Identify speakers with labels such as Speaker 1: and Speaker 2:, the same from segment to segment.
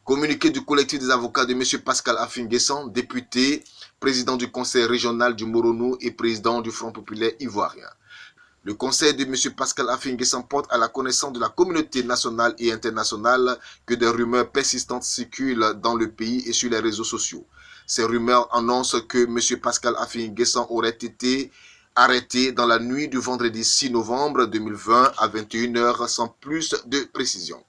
Speaker 1: Communiqué du collectif des avocats de M. Pascal Affi-N'Guessan, député, président du conseil régional du Moronou et président du Front populaire ivoirien. Le conseil de M. Pascal Affi-N'Guessan porte à la connaissance de la communauté nationale et internationale que des rumeurs persistantes circulent dans le pays et sur les réseaux sociaux. Ces rumeurs annoncent que M. Pascal Affi-N'Guessan aurait été arrêté dans la nuit du vendredi 6 novembre 2020 à 21 h sans plus de précision.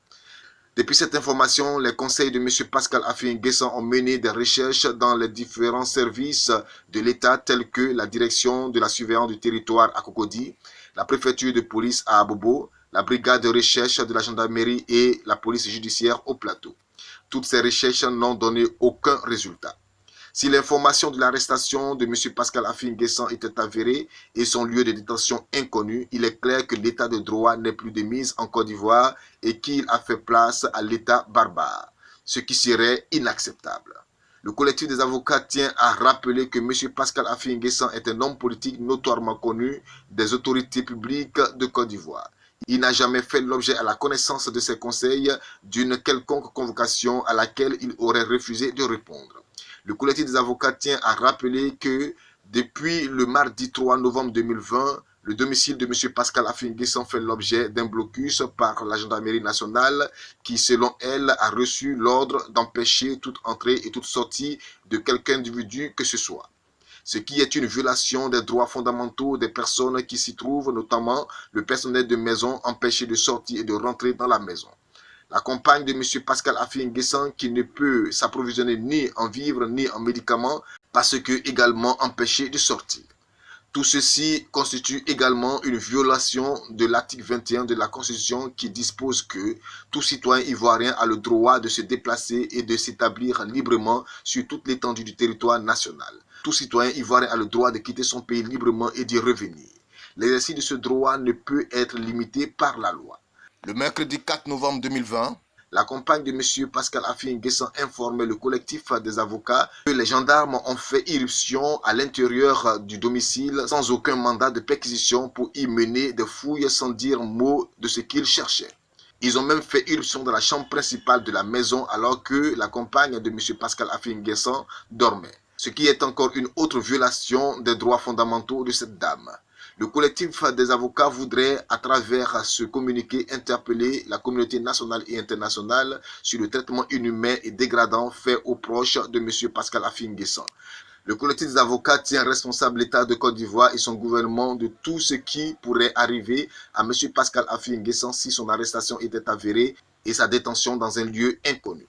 Speaker 1: Depuis cette information, les conseils de M. Pascal Affi-N'Guessan ont mené des recherches dans les différents services de l'État tels que la direction de la surveillance du territoire à Cocody, la préfecture de police à Abobo, la brigade de recherche de la gendarmerie et la police judiciaire au plateau. Toutes ces recherches n'ont donné aucun résultat. Si l'information de l'arrestation de M. Pascal Affi-N'Guessan était avérée et son lieu de détention inconnu, il est clair que l'état de droit n'est plus de mise en Côte d'Ivoire et qu'il a fait place à l'état barbare, ce qui serait inacceptable. Le collectif des avocats tient à rappeler que M. Pascal Affi-N'Guessan est un homme politique notoirement connu des autorités publiques de Côte d'Ivoire. Il n'a jamais fait l'objet à la connaissance de ses conseils d'une quelconque convocation à laquelle il aurait refusé de répondre. Le collectif des avocats tient à rappeler que depuis le mardi 3 novembre 2020, le domicile de M. Pascal Affi-N'Guessan fait l'objet d'un blocus par la gendarmerie nationale qui, selon elle, a reçu l'ordre d'empêcher toute entrée et toute sortie de quelque individu que ce soit. Ce qui est une violation des droits fondamentaux des personnes qui s'y trouvent, notamment le personnel de maison empêché de sortir et de rentrer dans la maison. La compagne de M. Pascal Affi-N'Guessan qui ne peut s'approvisionner ni en vivres ni en médicaments parce que également empêchée de sortir. Tout ceci constitue également une violation de l'article 21 de la Constitution qui dispose que tout citoyen ivoirien a le droit de se déplacer et de s'établir librement sur toute l'étendue du territoire national. Tout citoyen ivoirien a le droit de quitter son pays librement et d'y revenir. L'exercice de ce droit ne peut être limité par la loi. Le mercredi 4 novembre 2020, la compagne de M. Pascal Affi-N'Guessan informait le collectif des avocats que les gendarmes ont fait irruption à l'intérieur du domicile sans aucun mandat de perquisition pour y mener des fouilles sans dire mot de ce qu'ils cherchaient. Ils ont même fait irruption dans la chambre principale de la maison alors que la compagne de M. Pascal Affi-N'Guessan dormait. Ce qui est encore une autre violation des droits fondamentaux de cette dame. Le collectif des avocats voudrait, à travers ce communiqué, interpeller la communauté nationale et internationale sur le traitement inhumain et dégradant fait aux proches de M. Pascal Affi-N'Guessan. Le collectif des avocats tient responsable l'État de Côte d'Ivoire et son gouvernement de tout ce qui pourrait arriver à M. Pascal Affi-N'Guessan si son arrestation était avérée et sa détention dans un lieu inconnu.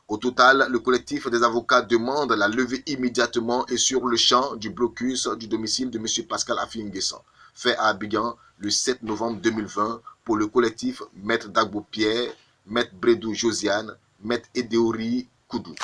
Speaker 1: Au total, le collectif des avocats demande la levée immédiatement et sur le champ du blocus du domicile de M. Pascal Affi-N'Guessan, fait à Abidjan le 7 novembre 2020 pour le collectif Maître Dagbo Pierre, Maître Bredou Josiane, Maître Edéori Koudou.